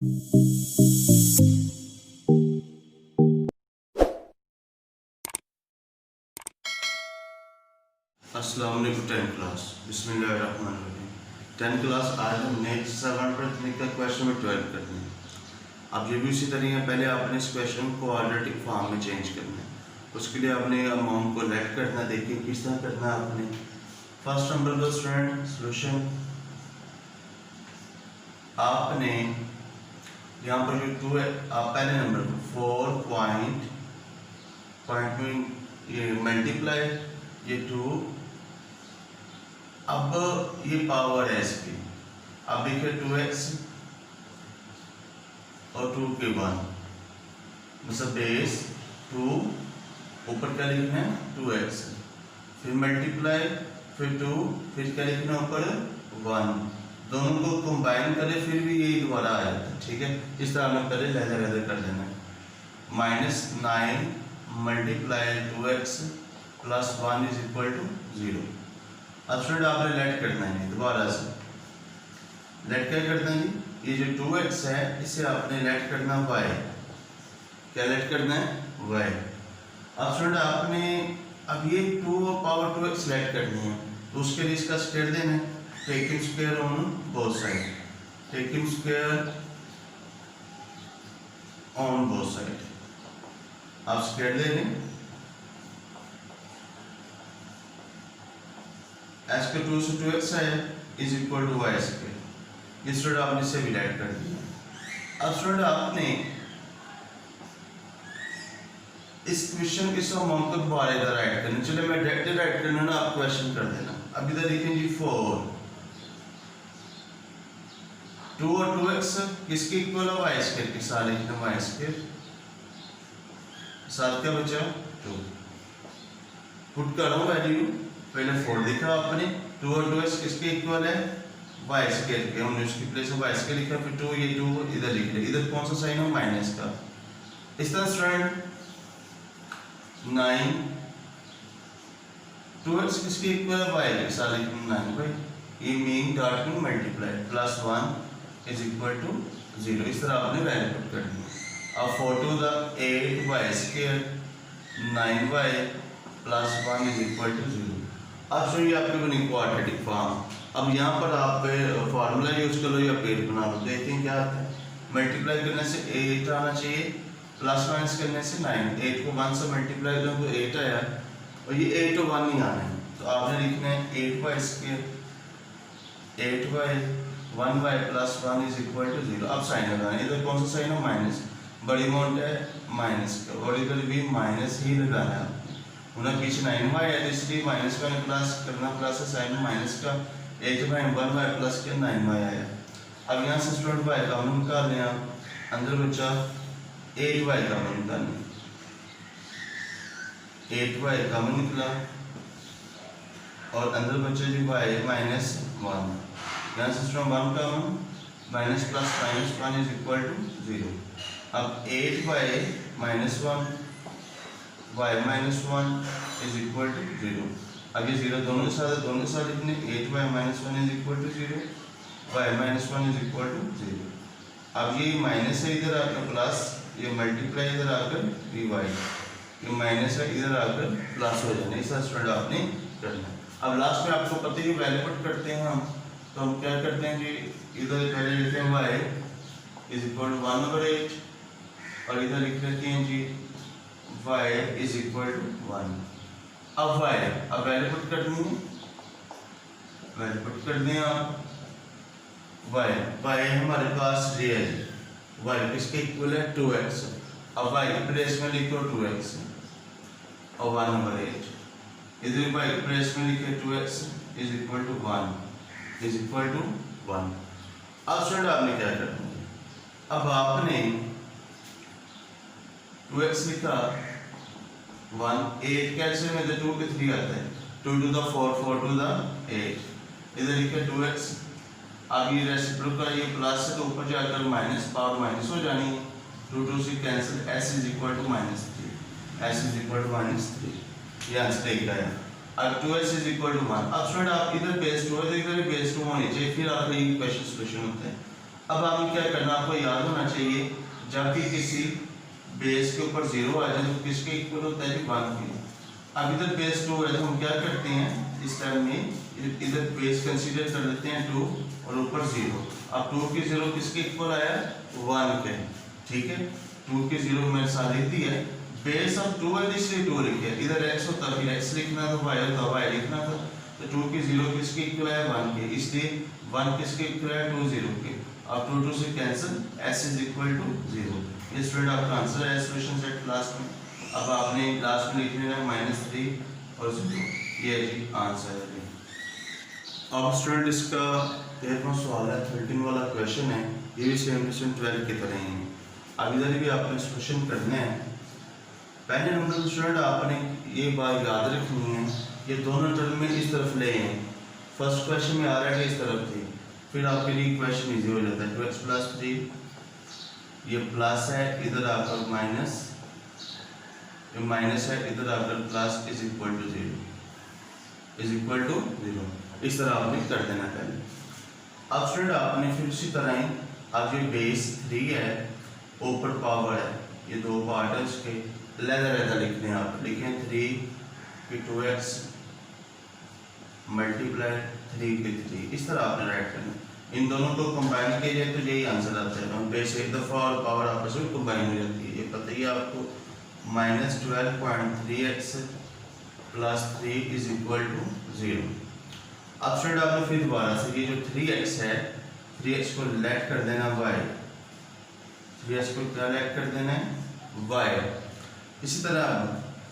अस्सलाम वालेकुम 10th class. बिस्मिल्लाहिर्रहमानिर्रहीम। 10th क्लास आज हमने 7 पर का क्वेश्चन में 12 करनी है। अब ये भी उसी तरह है, पहले आपने इस क्वेश्चन को क्वाड्रेटिक फॉर्म में चेंज करना है। उसके लिए आपने अमाउंट को लेट करना है। देखिए किस तरह करना है आपने। फर्स्ट नंबर का स्टूडेंट सोल्यूशन, आपने यहाँ पर जो 2 है, आप पहले नंबर को 4 पॉइंट में ये मल्टीप्लाई, ये 2, अब ये पावर है इसकी। अब देखिए 2x और 2 के 1 मतलब बेस 2, ऊपर क्या लिखना है 2x, फिर मल्टीप्लाई, फिर 2, फिर क्या लिखना ऊपर 1, दोनों को कंबाइन करें फिर भी यही दोबारा आ जाता है। ठीक है, इस तरह हमें पहले लहजा कर देना है। -9 multiply 2x plus 1 is equal to 0। अब स्टूडेंट आपने लेट करना है, दोबारा से लेट क्या करना है, ये जो 2x है इसे आपने लेट करना y। क्या लेट करना है y। अब स्टूडेंट आपने अब ये 2 पावर 2x लेट करनी है, तो उसके लिए इसका स्क्वायर देना है। Taking square on both side, taking square on both side, आप स्क्वायर देंगे s के 2 से 2x है is equal to y square. ये स्टूडेंट आपने इसे भी लेट कर दिया। अब स्टूडेंट आपने इस क्वेश्चन के सब अमाउंट को दोबारा इधर राइट करना। चलिए मैं डायरेक्ट राइट करना ना, आप क्वेश्चन कर देना। अब इधर लिखें जी 4, 2 और 2x किसके इक्वल है y स्क्वायर के साथ लिखना, y स्क्वायर साथ क्या बचा 2। पुट करो वैल्यू, पहले 4 लिखा आपने, 2 और 2x किसके इक्वल है y स्क्वायर के, हमने उसकी प्लेस में y स्क्वायर लिखा, फिर 2 ये 2 इधर लिख लिया। इधर कौन सा साइन है माइनस का। इस तरह स्टूडेंट 9 2x किसके इक्वल है y के साथ लिखना 9 भाई, ये मीन डॉट में multiply plus 1 is equal to 0। इस तरह आपने वैल्यू पुट करनी है। अब 4 to the 8y square 9y plus 1 is equal to 0। अब सुनिए आपने बनी क्वाड्रेटिक फॉर्म। अब यहाँ पर आप फार्मूला यूज कर लो या पेड़ बना लो। देखते हैं क्या आता है। मल्टीप्लाई करने से 8 आना चाहिए, प्लस माइनस करने से 9। 8 को 1 से मल्टीप्लाई करो तो 8 आया, और ये 8 और 1 नहीं आना है, तो आपने लिखना है 8y square 8y 1y plus 1 is equal to 0। अब साइन लगाना है, इधर कौन सा साइन है माइनस, बड़ी अमाउंट है माइनस का, और इधर भी माइनस ही लगाना है। उन्हें पीछे 9y है, इसलिए माइनस का प्लस करना, प्लस है साइन माइनस का, 8y 1y प्लस के 9y आया। अब यहाँ से स्टूडेंट y का मान निकाल लें आप, अंदर बच्चा 8y का मान निकालना, 8y का मान निकला, और अंदर बच्चा जी y -1। यहाँ से स्टूडेंट 1 का मान minus plus -1 is equal to 0। अब 8y -1 y -1 is equal to 0। अब ये 0 दोनों के साथ लिखने, 8y -1 is equal to 0, y -1 is equal to 0। अब ये माइनस है इधर आकर प्लस, ये मल्टीप्लाई इधर आकर dy, ये माइनस है इधर आकर प्लस हो जाना। इस तरह स्टूडेंट आपने करना है। अब लास्ट में आपको पता है वैल्यू पुट करते हैं हम, तो हम क्या करते हैं जी, इधर पहले लिखते हैं y इज इक्वल टू 1/8, और इधर लिख लेते हैं जी y इज इक्वल टू 1। अब y, अब वैल्यू पुट करनी है, वैल्यू पुट कर दें आप। y हमारे पास रियल, y किसके इक्वल है 2x। अब y की प्लेस में लिखो 2x और 1/8, इधर y की प्लेस में लिखे 2x is equal to 1 is equal to 1। अब स्टूडेंट आपने क्या करना है, अब आपने 2x लिखा 1, 8 कैसे में 2 के 3 आता है, 2 to the 4 4 to the 8, इधर लिखे 2x। अब ये रेसिप्रोकल, ये प्लस है तो ऊपर जाकर माइनस, पावर माइनस हो जानी है, 2 2 से cancel, s is equal to -3, s is equal to -3, ये आंसर एक आया। अब 2s इज इक्वल टू 1। अब स्टूडेंट आप इधर बेस 2 है तो इधर बेस 2 होनी चाहिए, फिर आपका ये क्वेश्चन सॉल्यूशन होता है। अब आपने क्या करना, आपको याद होना चाहिए जब भी किसी बेस के ऊपर 0 आ जाए तो किसके इक्वल होता है, 1 के। अब इधर बेस 2 है तो हम क्या करते हैं इस टाइम में, इधर बेस कंसीडर कर लेते हैं 2 और ऊपर 0। अब 2 के 0 किसके इक्वल आया, 1 के। ठीक है, 2 के 0 मैंने साथ लिख दी है। बेस अब 2 है इसलिए 2 लिखे, इधर x होता फिर x लिखना था, y होता y लिखना था। तो 2 के 0 किसके इक्वल है, 1 के, इसलिए 1 किसके इक्वल है, 2 0 के। अब 2 2 से cancel, s is equal to 0। ये स्टूडेंट आपका आंसर है सॉल्यूशन सेट लास्ट में। अब आपने लास्ट में लिख लेना -3 और 0, ये जी आंसर है। अब स्टूडेंट इसका 13वां सवाल है, 13 वाला क्वेश्चन है, ये भी सेम टू सेम 12 की तरह ही है। अब इधर भी आपने क्वेश्चन करना है। पहले नंबर स्टूडेंट आपने ये बात याद रखनी है, ये दोनों टर्म में इस तरफ ले हैं। फर्स्ट क्वेश्चन में आ रहा है कि इस तरफ थे, फिर आपके लिए क्वेश्चन इजी हो जाता है। 2x + 3 ये प्लस है, इधर आपका माइनस, ये माइनस है, इधर आपका plus is equal to 0, is equal to 0। इस तरह आपने कर देना पहले। अब स्टूडेंट आपने फिर उसी तरह ही अब ये बेस 3 है, ऊपर पावर है, ये दो पार्ट है उसके, लहदा लिखने हैं। आप लिखें 3 के 2x मल्टीप्लाई 3 के 3, इस तरह आपने राइट करना। इन दोनों को कंबाइन किया जाए तो यही आंसर आता है। हम बेस एक दफ़ा और पावर आपस में कंबाइन हो जाती है, ये पता ही आपको। -12.3x + 3 is equal to 0। अब स्टूडेंट आपने फिर दोबारा से ये जो 3x है, 3x को लेट कर देना y, 3x को क्या लेट कर देना है, y। इसी तरह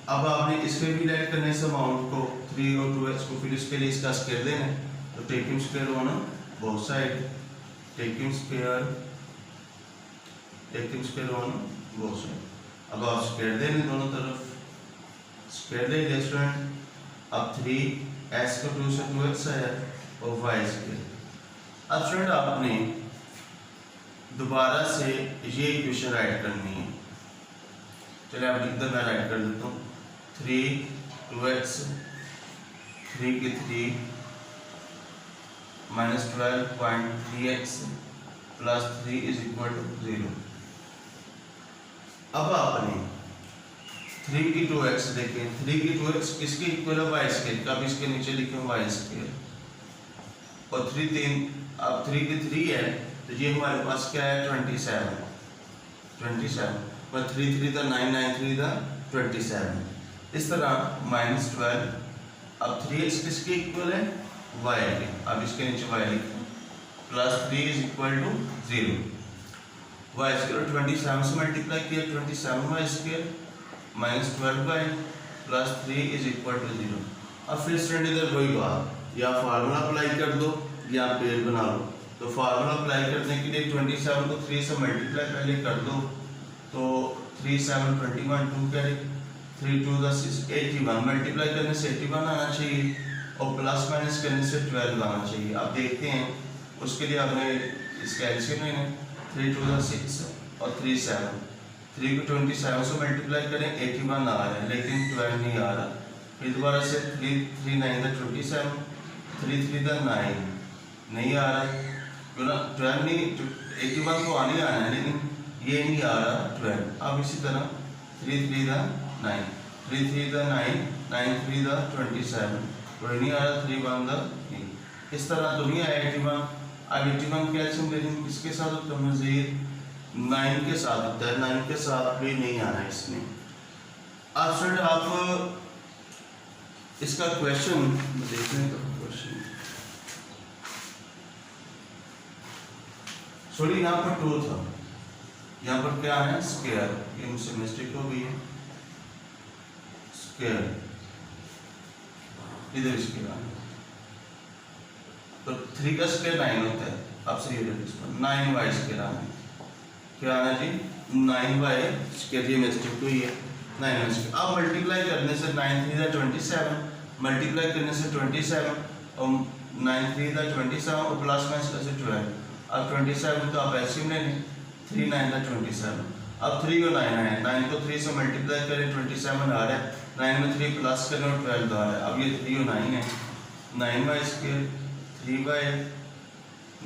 अब आपने इसमें भी लेट करने से अमाउंट को 3 और 2x को, फिर इसके लिए इसका स्क्वायर देना है, तो taking square on both side, taking square on both side. अब आप स्क्वायर देने दोनों तरफ, स्क्वायर दे स्टूडेंट। अब 3x को 2 से 2x है और y स्क्वायर। अब स्टूडेंट आपने दोबारा से ये इक्वेशन राइट करनी है। चलिए आप इधर मैं राइट कर देता हूँ, 3 2x 3 के 3 -12.3x + 3 इज इक्वल टू 0। अब आपने 3 की 2x देखें, 3 की 2x किसके इक्वल है, y स्क्वायर। अब इसके नीचे लिखें y स्क्वायर और 3 अब 3 की 3 है तो ये हमारे पास क्या है, 27 पर 3 3 दा 9 9 3 दा 27। इस तरह -12, अब 3x किसके इक्वल है, y के। अब इसके नीचे y लिखें, +3 is equal to 0। y square 27 से मल्टीप्लाई किया, 27y square -12y +3 is equal to 0। अब फिर स्टूडेंट इधर वही बात, या फार्मूला अप्लाई कर दो या पेड़ बना लो। तो फार्मूला अप्लाई करने के लिए 27 को 3 से मल्टीप्लाई पहले कर दो, तो 3 7 21 2 करे, 3 2 6 81, मल्टीप्लाई करने से 81 आना चाहिए और प्लस माइनस करने से 12 आना चाहिए। अब देखते हैं उसके लिए आपने इसका एलसीएम लेना है, 3 2 6 और 3 7, 3 को 27 से मल्टीप्लाई करें, 81 आ रहा है लेकिन 12 नहीं आ रहा। फिर दोबारा से 3 3 9 27, 3 3 9 नहीं आ रहा है, क्यों ना 12 नहीं, 81 तो आने आना है लेकिन ये नहीं आ रहा 12। अब इसी तरह 3 3 9, 3 3 9 9 3 27, वही नहीं आ रहा, 3 1 8। इस तरह तो नहीं आया 81। अब 81 कैल्शियम लेकिन किसके साथ होता है, मज़ीद 9 के साथ होता है, 9 के साथ भी नहीं आना है इसमें। अब स्टूडेंट आप इसका क्वेश्चन देखने का क्वेश्चन, सॉरी यहाँ पर 2 था, यहाँ पर क्या है स्क्वायर, ये मुझसे मिस्टेक हो गई है, स्क्वायर इधर इसके आना, तो 3 का स्क्वायर 9 होता है। अब सही हो जाए 9y स्क्वायर आना, क्या आना जी 9y स्क्वायर, ये मिस्टेक हुई है 9y स्क्वायर। अब मल्टीप्लाई करने से 9 3 27, मल्टीप्लाई करने से 27 और 9 3 27 और प्लस माइनस करने से 12। अब 27 तो आप एलसीएम ले लें, 3 9 27। अब 3 और 9 है, 9 को 3 से मल्टीप्लाई करें 27 आ रहा है, 9 में 3 प्लस करें और 12 आ रहा है। अब ये 3 और 9 है, 9y square 3y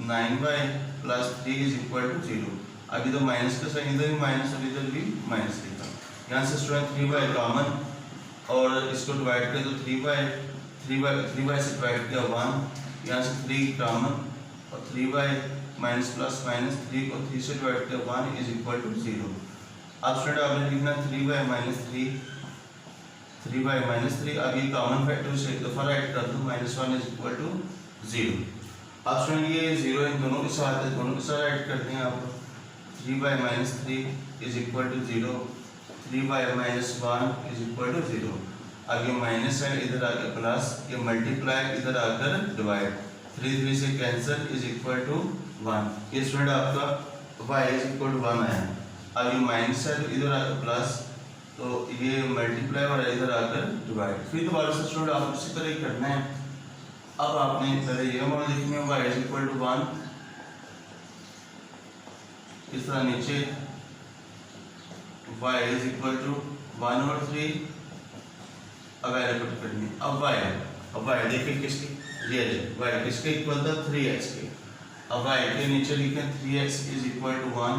9y plus 3 is equal to 0। अब इधर माइनस का साइन, इधर भी माइनस और इधर भी माइनस लिखा। यहाँ से स्टूडेंट 3 कॉमन और इसको डिवाइड करें तो 3 से डिवाइड किया 1, यहाँ से 3 कॉमन और 3 माइनस प्लस माइनस 3 को 3 से डिवाइड किया 1 इज इक्वल टू 0। अब स्टूडेंट आपने लिखना 3 माइनस 3। अब ये कॉमन फैक्टर से एक दफ़ा राइट कर दो, -1 इज इक्वल टू 0। अब स्टूडेंट ये 0 इन दोनों के साथ है, दोनों के साथ राइट करते हैं आप। 3 is equal to 0, 3 -1 is equal to 0। अब ये माइनस है, इधर आकर प्लस, ये मल्टीप्लाई, इधर आकर डिवाइड, 3 से कैंसिल इज इक्वल टू 1। ये स्टूडेंट आपका y इज इक्वल टू 1 आया। अब ये माइनस है तो इधर आकर प्लस, तो ये मल्टीप्लाई और इधर आकर डिवाइड। फिर दोबारा से स्टूडेंट आप इसी तरह ही करना है। अब आपने पहले ये मॉडल लिखने में y इज इक्वल टू 1, इस तरह नीचे y इज इक्वल टू 1 और 3 अब एलिमेंट करनी है। अब y देखिए किसकी, ये y किसके इक्वल था, 3x के। अब y के नीचे लिखें 3x इज इक्वल टू 1,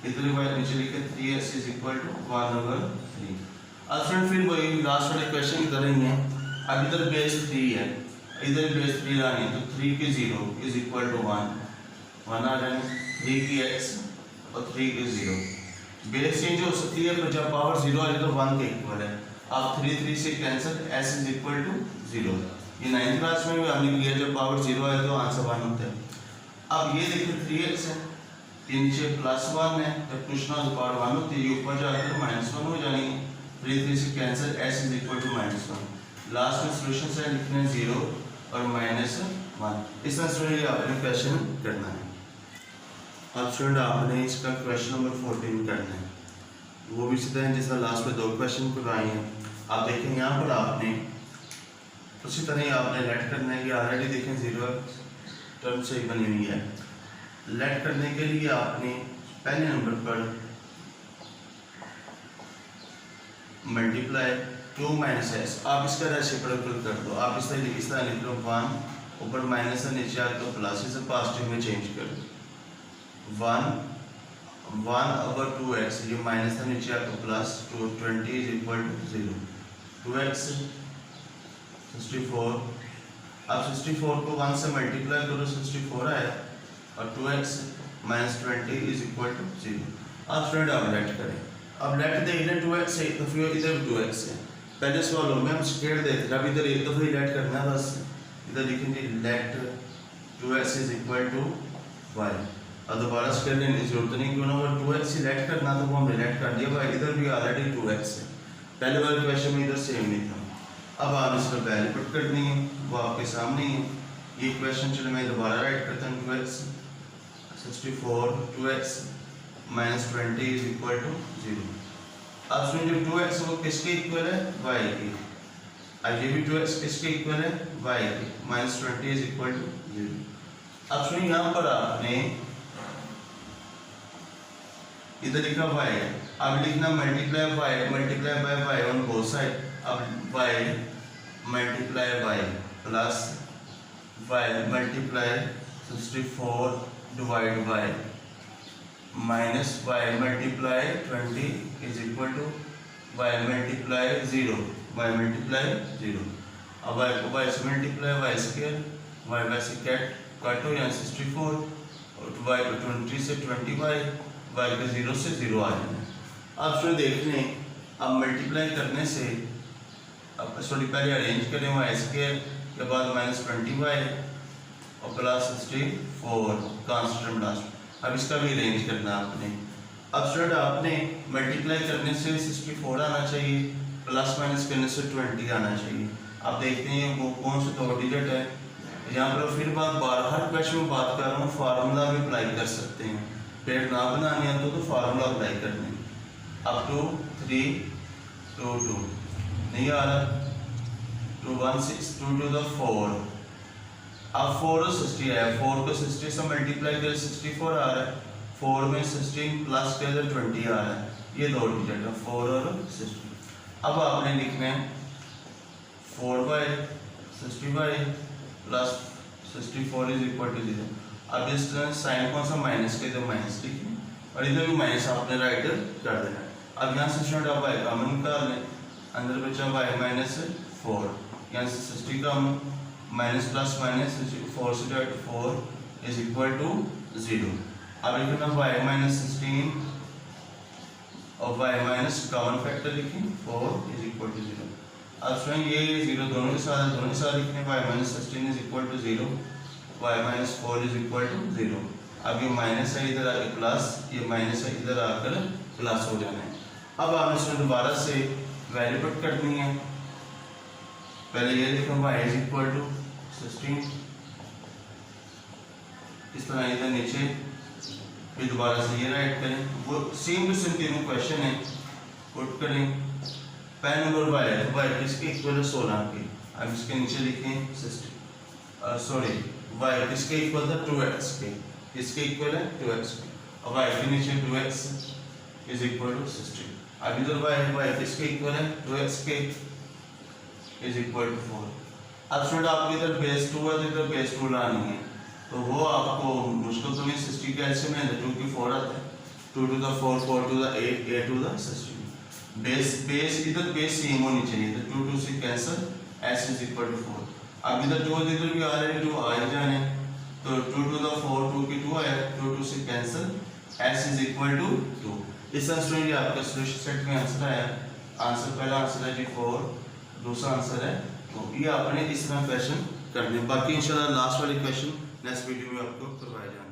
इधर y नीचे लिखें 3x इज इक्वल टू 1/3। अब फ्रेंड फिर वही लास्ट वाले क्वेश्चन की तरह ही है। अब इधर बेस 3 है, इधर बेस 3 लानी है, तो 3 के 0 इज इक्वल टू 1 आ जाए, 3 की x और 3 के 0। बेस चेंज हो सकती है पर जब पावर 0 आ जाए तो 1 के इक्वल है। अब 3 से cancel, s is equal to 0। ये 9th क्लास में भी हमने लिया, जब पावर 0 आए तो आंसर 1 होता है। अब ये देखिए 3x है, ये नीचे +1 है, जब कुछ ना तो पावर 1 होती है, ये ऊपर जाकर -1 हो जानी है। 3 से cancel, s is equal to -1। Last में सॉल्यूशन से लिखना है 0 और -1। इस तरह से आपने क्वेश्चन करना है। अब स्टूडेंट आपने इसका क्वेश्चन नंबर 14 करना है, वो भी सीधा है जिस तरह लास्ट में 2 क्वेश्चन करवाए हैं। आप देखें यहाँ पर आपने उसी तरह ही आपने लेट करना है, कि ऑलरेडी देखें 0 टर्म से बनी हुई है। लेट करने के लिए आपने पहले नंबर पर मल्टीप्लाई 2 - s, आप इसका रेसिप्रोकल कर दो। आप इस तरह लिख लो 1, ऊपर माइनस है, नीचे आकर प्लस, इसे पॉजिटिव में चेंज कर दो। 1/2x, ये माइनस है, नीचे आकर plus, 20 is equal to 0। 2x 64, अब 64 को 1 से मल्टीप्लाई करो, 64 आया, और 2x -20 इज इक्वल टू 0। अब स्टूडेंट आप लेट करें। अब लेट दे, इधर 2x है तो फिर इधर 2x है। पहले सवालों में हम स्क्वायर देते थे, अब इधर एक दफ़ा ही लेट करना है बस। इधर लिखेंगे let 2x is equal to y। अब दोबारा स्क्वायर लेने की जरूरत नहीं, क्यों ना वो 2x ही लेट करना, तो वो हमने लेट कर दिया भाई। इधर भी ऑलरेडी 2x है, पहले वाले क्वेश्चन में इधर सेम नहीं था। अब आप इसका वैल्यू पुट करनी है, वो आपके सामने ही है। ये क्वेश्चन चलो मैं दोबारा राइट करता हूँ। 2x 64, 2x -20 is equal to 0। अब सुन, जो 2x वो किसके इक्वल है, y की। अब ये भी 2x किसके इक्वल है, y की। -20 इज इक्वल टू 0। अब सुन, यहाँ पर आपने इधर लिखा y, अब लिखना multiply by y on both side. अब y multiply y plus y multiply 64 divide y minus y multiply 20 is equal to y multiply 0, y multiply 0। अब y को y से मल्टीप्लाई y स्क्वायर, y वैसे काटो, यहाँ 64 और y को 20 से 20y, y के 0 से 0 आ जाना। अब शुरू देखने, अब मल्टीप्लाई करने से, अब सॉरी पहले अरेंज करें y स्क्वायर के बाद -20y और प्लस 64 कांस्टेंट लास्ट। अब इसका भी अरेंज करना आपने। अब स्टूडेंट आपने मल्टीप्लाई करने से 64 आना चाहिए, प्लस माइनस करने से 20 आना चाहिए। आप देखते हैं वो कौन सा 2 डिजिट है। यहाँ पर फिर हर क्वेश्चन में बात कर रहा हूँ, फार्मूला भी अप्लाई कर सकते हैं। पेड़ ना बनाने आता तो फार्मूला अप्लाई करने। अब 2 3 2 2 नहीं आ रहा, 2 1 6 2 2 4। अब 4 और 60 है, 4 को 60 से मल्टीप्लाई कर 64 आ रहा है, 4 में 16 प्लस कर 20 आ रहा है। ये 2 डिजिट है, 4 और 60। अब आपने लिखना है 4/60y plus 64 is equal to 0। अब इस तरह साइन कौन सा माइनस के, तो माइनस लिखिए और इधर भी माइनस आपने राइट कर देना है। अब यहाँ से स्टूडेंट आप y कॉमन निकाल लें, अंदर बचा y माइनस 4, यहाँ से 60 का माइनस प्लस माइनस 4 से डायरेक्ट 4 इज इक्वल टू 0। अब लिखना y माइनस 16 और y माइनस कॉमन फैक्टर लिखें 4 इज इक्वल टू 0। अब स्टूडेंट ये 0 दोनों के साथ लिखने y minus 16 is equal to 0, y minus 4 is equal to 0। अब ये माइनस है इधर आके प्लस, ये माइनस है इधर आकर प्लस हो जाना है। अब आपने इसमें दोबारा से वैल्यू पुट करनी है। पहले ये लिखूँ y इज इक्वल टू 16, इस तरह इधर नीचे, फिर दोबारा से ये राइट करें, वो सेम टू सेम तीनों क्वेश्चन है, पुट करें। पहले नंबर y है तो y किसके इक्वल है 16 के, अब इसके नीचे लिखें 60, सॉरी y किसके इक्वल था 2x के, किसके इक्वल है 2x के, अब y के नीचे 2x इज इक्वल टू 60। अब इधर y किसके इक्वल है 2x के इज इक्वल टू 4। अब स्टूडेंट आपको इधर बेस 2 है तो इधर बेस 2 लानी है, तो वो आपको मुश्किल तो नहीं, 60 के ऐसे में 2 की 4 आता है, 2 to the 4, 4 to the 8, 8 to the 16। Base इधर बेस सेम होनी चाहिए, तो 2 2 से cancel, s is equal to 4। अब इधर 2 इधर भी ऑलरेडी 2 आ ही जाने, तो 2 to the 4, 2 की 2 आया, 2 2 से cancel, s is equal to 2। इस स्टूडेंट ये आपका सॉल्यूशन सेट में आंसर आया। आंसर पहला आंसर है जी 4, दूसरा आंसर है 2। ये आपने इस तरह क्वेश्चन करने, बाकी इंशाल्लाह लास्ट वाले क्वेश्चन नेक्स्ट वीडियो में आपको करवाया जाएगा।